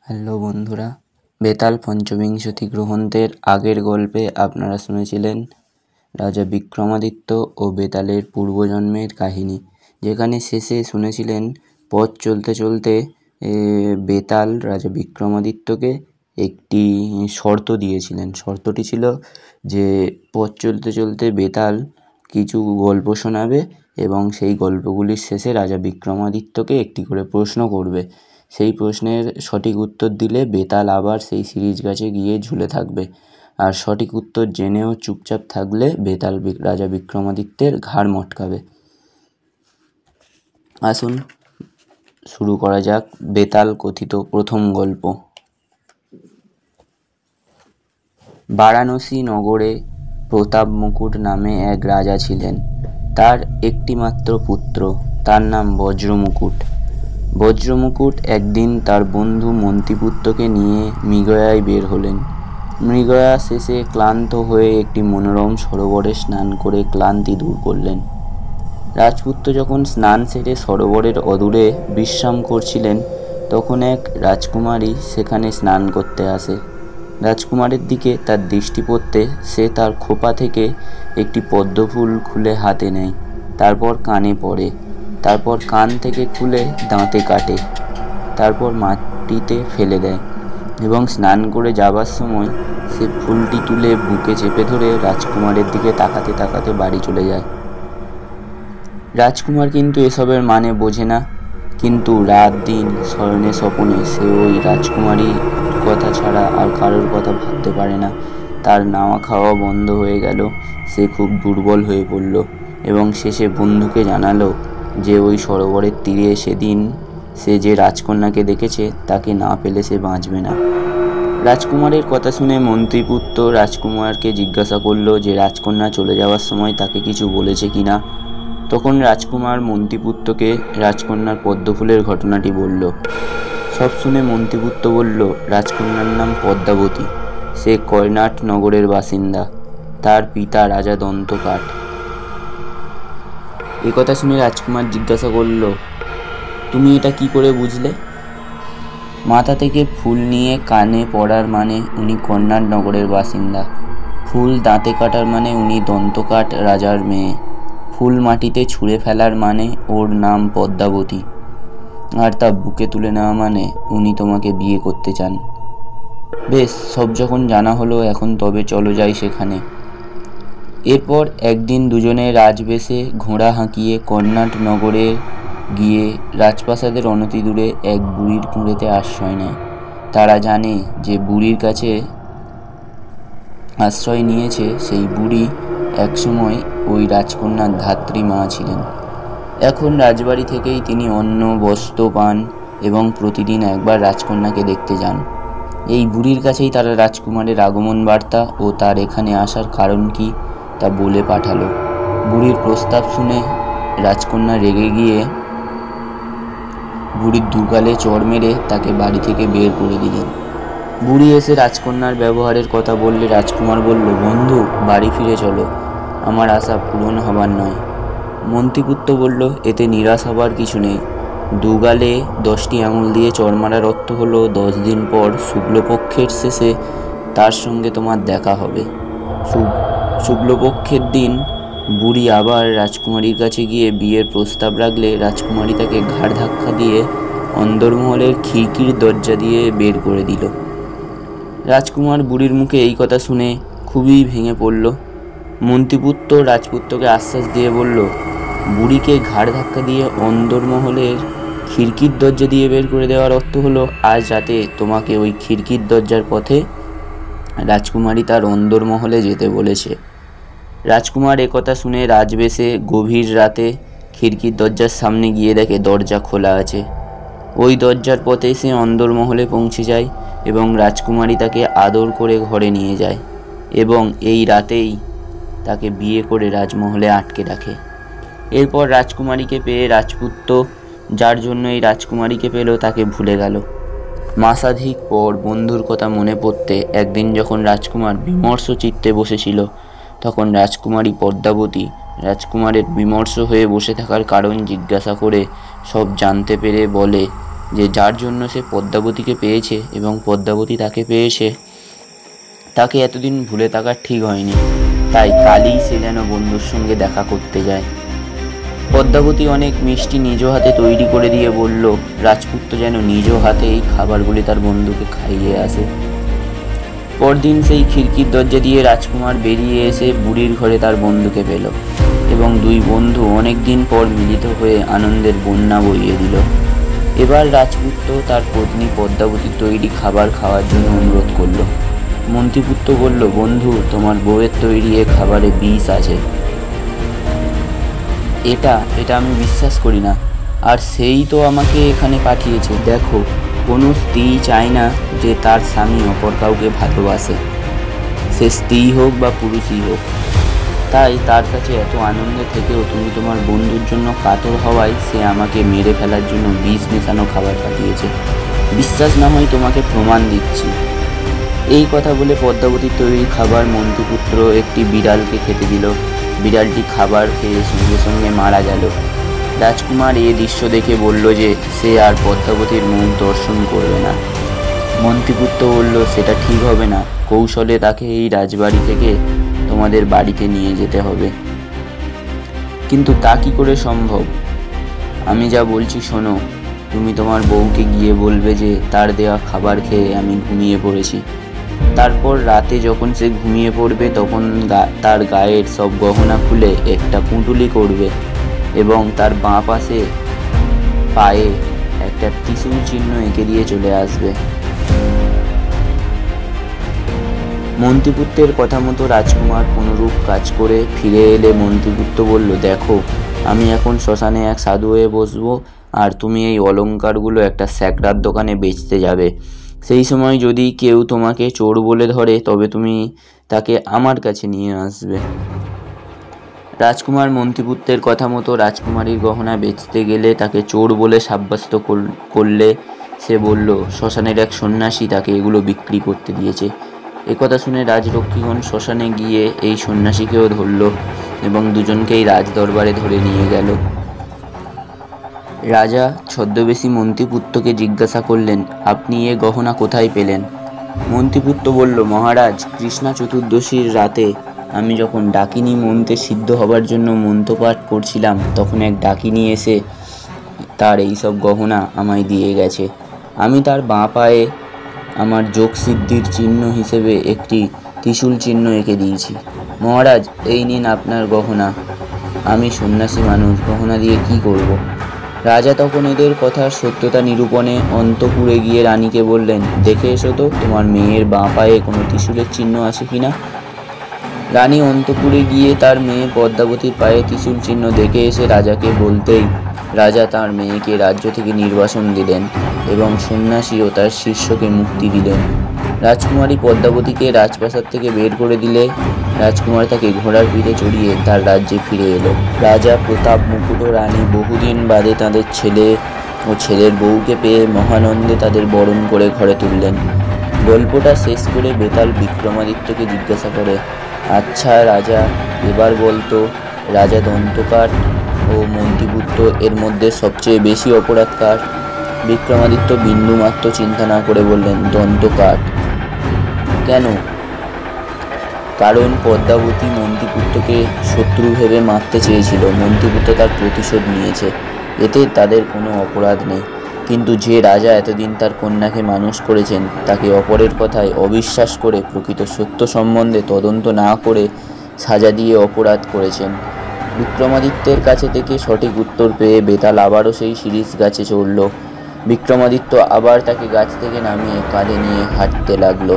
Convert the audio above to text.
Hello বন্ধুরা, বেতাল পঞ্চবিংশতি গ্রহণদের আগের গল্পে আপনারা শুনেছিলেন রাজা বিক্রমাদিত্য ও বেতালের পূর্বজন্মের কাহিনী, যেখানে শেষে শুনেছিলেন পথ চলতে চলতে বেতাল রাজা বিক্রমাদিত্যকে একটি শর্ত দিয়েছিলেন। শর্তটি ছিল যে পথ চলতে চলতে বেতাল কিছু গল্প শোনাবে এবং সেই গল্পগুলির শেষে রাজা বিক্রমাদিত্যকে একটি করে প্রশ্ন করবে। সেই প্রশ্নের সঠিক উত্তর দিলে বেতাল আবার সেই সিরিজ গাছে গিয়ে ঝুলে থাকবে, আর সঠিক উত্তর জেনেও চুপচাপ থাকলে বেতাল রাজা বিক্রমাদিত্যের ঘাড় মটকাবে। আসুন শুরু করা যাক বেতাল কথিত প্রথম গল্প। বারাণসী নগরে প্রতাপ মুকুট নামে এক রাজা ছিলেন। তার একটি মাত্র পুত্র, তার নাম বজ্রমুকুট। বজ্রমুকুট একদিন তার বন্ধু মন্ত্রীপুত্রকে নিয়ে মৃগয়ায় বের হলেন। মৃগয়া শেষে ক্লান্ত হয়ে একটি মনোরম সরোবরে স্নান করে ক্লান্তি দূর করলেন। রাজপুত্র যখন স্নান সেরে সরোবরের অদূরে বিশ্রাম করছিলেন, তখন এক রাজকুমারী সেখানে স্নান করতে আসে। রাজকুমারের দিকে তার দৃষ্টি পড়তে সে তার খোপা থেকে একটি পদ্মফুল খুলে হাতে নেয়, তারপর কানে পড়ে, তারপর কান থেকে খুলে দাঁতে কাটে, তারপর মাটিতে ফেলে দেয় এবং স্নান করে যাবার সময় সে ফুলটি তুলে বুকে চেপে ধরে রাজকুমারের দিকে তাকাতে তাকাতে বাড়ি চলে যায়। রাজকুমার কিন্তু এসবের মানে বোঝে না, কিন্তু রাত দিন শয়নে স্বপনে সে ওই রাজকুমারীর কথা ছাড়া আর কারোর কথা ভাবতে পারে না। তার নাওয়া খাওয়া বন্ধ হয়ে গেল, সে খুব দুর্বল হয়ে পড়ল এবং শেষে বন্ধুকে জানালো যে ওই সরোবরের তীরে সেদিন সে যে রাজকন্যাকে দেখেছে তাকে না পেলে সে বাঁচবে না। রাজকুমারের কথা শুনে মন্ত্রীপুত্র রাজকুমারকে জিজ্ঞাসা করলো যে রাজকন্যা চলে যাওয়ার সময় তাকে কিছু বলেছে কিনা। তখন রাজকুমার মন্ত্রীপুত্রকে রাজকন্যার পদ্মফুলের ঘটনাটি বলল। সব শুনে মন্ত্রীপুত্র বলল, রাজকন্যার নাম পদ্মাবতী, সে কর্ণাট নগরের বাসিন্দা, তার পিতা রাজা দন্তকাঠ। এ কথা শুনে রাজকুমার জিজ্ঞাসা করল, তুমি এটা কি করে বুঝলে? মাথা থেকে ফুল নিয়ে কানে পড়ার মানে উনি কর্ণাট নগরের বাসিন্দা, ফুল দাঁতে কাটার মানে উনি দন্তকাঠ রাজার মেয়ে, ফুল মাটিতে ছুঁড়ে ফেলার মানে ওর নাম পদ্মাবতী, আর তা বুকে তুলে নেওয়া মানে উনি তোমাকে বিয়ে করতে চান। বেশ, সব যখন জানা হলো, এখন তবে চলো যাই সেখানে। এরপর একদিন দুজনে রাজবেশে ঘোড়া হাঁকিয়ে কর্ণাট নগরে গিয়ে রাজপ্রাসাদের অনতি দূরে এক বুড়ির কুঁড়েতে আশ্রয় নেয়। তারা জানে যে বুড়ির কাছে আশ্রয় নিয়েছে সেই বুড়ি একসময় ওই রাজকন্যার ধাত্রী মা ছিলেন। এখন রাজবাড়ি থেকেই তিনি অন্ন বস্ত্র পান এবং প্রতিদিন একবার রাজকন্যাকে দেখতে যান। এই বুড়ির কাছেই তারা রাজকুমারের আগমন বার্তা ও তার এখানে আসার কারণ কি তা বলে পাঠালো। বুড়ির প্রস্তাব শুনে রাজকন্যা রেগে গিয়ে বুড়ির দুগালে চড় মেরে তাকে বাড়ি থেকে বের করে দিলেন। বুড়ি এসে রাজকন্যার ব্যবহারের কথা বললে রাজকুমার বলল, বন্ধু, বাড়ি ফিরে চলো, আমার আশা পূরণ হবার নয়। মন্ত্রীপুত্র বলল, এতে নিরাশ হবার কিছু নেই। দুগালে 10টি আঙুল দিয়ে চড় মারার অর্থ হলো 10 দিন পর শুক্লপক্ষের শেষে তার সঙ্গে তোমার দেখা হবে। শুক্লপক্ষের দিন বুড়ি আবার রাজকুমারীর কাছে গিয়ে বিয়ের প্রস্তাব রাখলে রাজকুমারী তাকে ঘাড় ধাক্কা দিয়ে অন্দরমহলের খিড়কির দরজা দিয়ে বের করে দিল। রাজকুমার বুড়ির মুখে এই কথা শুনে খুবই ভেঙে পড়ল। মন্ত্রীপুত্র রাজপুত্রকে আশ্বাস দিয়ে বলল, বুড়িকে ঘাড় ধাক্কা দিয়ে অন্দরমহলের খিড়কির দরজা দিয়ে বের করে দেওয়ার অর্থ হলো আজ রাতে তোমাকে ওই খিড়কির দরজার পথে রাজকুমারী তার অন্দরমহলে যেতে বলেছে। রাজকুমার একথা শুনে রাজবেশে গভীর রাতে খিড়কির দরজার সামনে গিয়ে দেখে দরজা খোলা আছে। ওই দরজার পথে সে অন্দরমহলে পৌঁছে যায় এবং রাজকুমারী তাকে আদর করে ঘরে নিয়ে যায় এবং এই রাতেই তাকে বিয়ে করে রাজমহলে আটকে রাখে। এরপর রাজকুমারীকে পেয়ে রাজপুত্র, যার জন্য এই রাজকুমারীকে পেল, তাকে ভুলে গেল। মাসাধিক পর বন্ধুর কথা মনে পড়তে একদিন যখন রাজকুমার বিমর্ষ চিত্তে বসেছিল, তখন রাজকুমারী পদ্মাবতী রাজকুমারের বিমর্ষ হয়ে বসে থাকার কারণ জিজ্ঞাসা করে সব জানতে পেরে বলে যে যার জন্য সে পদ্মাবতীকে পেয়েছে এবং পদ্মাবতী তাকে পেয়েছে, তাকে এতদিন ভুলে থাকার ঠিক হয়নি। তাই কালই সে যেন বন্ধুর সঙ্গে দেখা করতে যায়। পদ্মাবতী অনেক মিষ্টি নিজ হাতে তৈরি করে দিয়ে বলল রাজপুত্র যেন নিজ হাতে এই খাবারগুলি তার বন্ধুকে খাইয়ে আসে। পরদিন সেই খিড়কির দরজা দিয়ে রাজকুমার বেরিয়ে এসে বুড়ির ঘরে তার বন্ধুকে পেল এবং দুই বন্ধু অনেক দিন পর মিলিত হয়ে আনন্দের বন্যা বইয়ে দিল। এবার রাজপুত্র তার পত্নী পদ্মাবতীর তৈরি খাবার খাওয়ার জন্য অনুরোধ করল। মন্ত্রীপুত্র বলল, বন্ধু, তোমার বউয়ের তৈরি এ খাবারে বিষ আছে। এটা আমি বিশ্বাস করি না, আর সেই তো আমাকে এখানে পাঠিয়েছে। দেখো, কোনো স্ত্রী চায় না যে তার স্বামী অপর কাউকে ভালোবাসে, সে স্ত্রী হোক বা পুরুষই হোক। তাই তার কাছে এত আনন্দে থেকেও তুমি তোমার বন্ধুর জন্য কাতর হওয়ায় সে আমাকে মেরে ফেলার জন্য বিষ মেশানো খাবার পাঠিয়েছে। বিশ্বাস না হয় তোমাকে প্রমাণ দিচ্ছি। এই কথা বলে পদ্মাবতীর তৈরি খাবার মন্ত্রীপুত্র একটি বিড়ালকে খেতে দিল। বিড়ালটি খাবার খেয়ে সঙ্গে সঙ্গে মারা গেল। রাজকুমার এই দৃশ্য দেখে বলল যে সে আর পদ্মাবতীর মুখ দর্শন করবে না। মন্ত্রীপুত্র বলল, সেটা ঠিক হবে না, কৌশলে তাকে এই রাজবাড়ি থেকে তোমাদের বাড়িতে নিয়ে যেতে হবে। কিন্তু তা কি করে সম্ভব? আমি যা বলছি শোনো। তুমি তোমার বউকে গিয়ে বলবে যে তার দেওয়া খাবার খেয়ে আমি ঘুমিয়ে পড়েছি। তারপর রাতে যখন সে ঘুমিয়ে পড়বে তখন তার গায়ের সব গহনা খুলে একটা পুঁটুলি করবে এবং তার বাঁ পাশে পায়ে একটা ত্রিশূল চিহ্ন এঁকে দিয়ে চলে আসবে। মন্ত্রীপুত্রের কথা মতো রাজকুমার কোনরূপ কাজ করে ফিরে এলে মন্ত্রীপুত্র বলল, দেখো, আমি এখন শ্মশানে এক সাধু হয়ে বসবো, আর তুমি এই অলংকারগুলো একটা স্যাকরার দোকানে বেচতে যাবে। সেই সময় যদি কেউ তোমাকে চোর বলে ধরে তবে তুমি তাকে আমার কাছে নিয়ে আসবে। রাজকুমার মন্ত্রীপুত্রের কথা মতো রাজকুমারীর গহনা বেচতে গেলে তাকে চোর বলে সাব্যস্ত করলে সে বলল শ্মশানের এক সন্ন্যাসী তাকে এগুলো বিক্রি করতে দিয়েছে। একথা শুনে রাজরক্ষীগণ শ্মশানে গিয়ে এই সন্ন্যাসীকেও ধরল এবং দুজনকেই রাজদরবারে ধরে নিয়ে গেল। রাজা ছদ্মবেশী মন্ত্রীপুত্রকে জিজ্ঞাসা করলেন, আপনি এ গহনা কোথায় পেলেন? মন্ত্রীপুত্র বলল, মহারাজ, কৃষ্ণা চতুর্দশীর রাতে আমি যখন ডাকিনী মন্ত্রে সিদ্ধ হবার জন্য মন্ত্রপাঠ করছিলাম তখন এক ডাকিনী এসে তার এইসব গহনা আমায় দিয়ে গেছে। আমি তার বাঁ পায়ে আমার যোগ সিদ্ধির চিহ্ন হিসেবে একটি ত্রিশূল চিহ্ন এঁকে দিয়েছি। মহারাজ, এই নিন আপনার গহনা। আমি সন্ন্যাসী মানুষ, গহনা দিয়ে কি করব? রাজা তখন এদের কথার সত্যতা নিরূপণে অন্তঃপুরে গিয়ে রানীকে বললেন, দেখে এসো তো তোমার মেয়ের বাঁ পায়ে কোনো ত্রিশূলের চিহ্ন আছে কিনা। রানী অন্তঃপুরে গিয়ে তার মেয়ে পদ্মাবতীর পায়ে ত্রিশূল চিহ্ন দেখে এসে রাজাকে বলতেই রাজা তার মেয়েকে রাজ্য থেকে নির্বাসন দিলেন এবং সন্ন্যাসী ও তার শিষ্যকে মুক্তি দিলেন। রাজকুমারী পদ্মাবতীকে রাজপ্রাসাদ থেকে বের করে দিলে রাজকুমার তাকে ঘোড়ার পিঠে চড়িয়ে তার রাজ্যে ফিরে এলো। রাজা প্রতাপ মুকুট ও রানী বহুদিন বাদে তাদের ছেলে ও ছেলের বউকে পেয়ে মহানন্দে তাদের বরণ করে ঘরে তুললেন। গল্পটা শেষ করে বেতাল বিক্রমাদিত্যকে জিজ্ঞাসা করে, আচ্ছা রাজা, এবার বলতো রাজা দন্তকার ও মন্ত্রীপুত্র এর মধ্যে সবচেয়ে বেশি অপরাধ কার? বিক্রমাদিত্য বিন্দুমাত্র চিন্তা না করে বললেন, দন্তকার। কেন? কারণ পদ্মাবতী মন্ত্রীপুত্রকে শত্রু ভেবে মারতে চেয়েছিল, মন্ত্রীপুত্র তার প্রতিশোধ নিয়েছে, এতে তাদের কোনো অপরাধ নেই। কিন্তু যে রাজা এতদিন তার কন্যাকে মানুষ করেছেন তাকে অপরের কথায় অবিশ্বাস করে প্রকৃত সত্য সম্বন্ধে তদন্ত না করে সাজা দিয়ে অপরাধ করেছেন। বিক্রমাদিত্যের কাছে থেকে সঠিক উত্তর পেয়ে বেতাল আবারও সেই শিরীষ গাছে চড়ল। বিক্রমাদিত্য আবার তাকে গাছ থেকে নামিয়ে কাঁধে নিয়ে হাঁটতে লাগলো।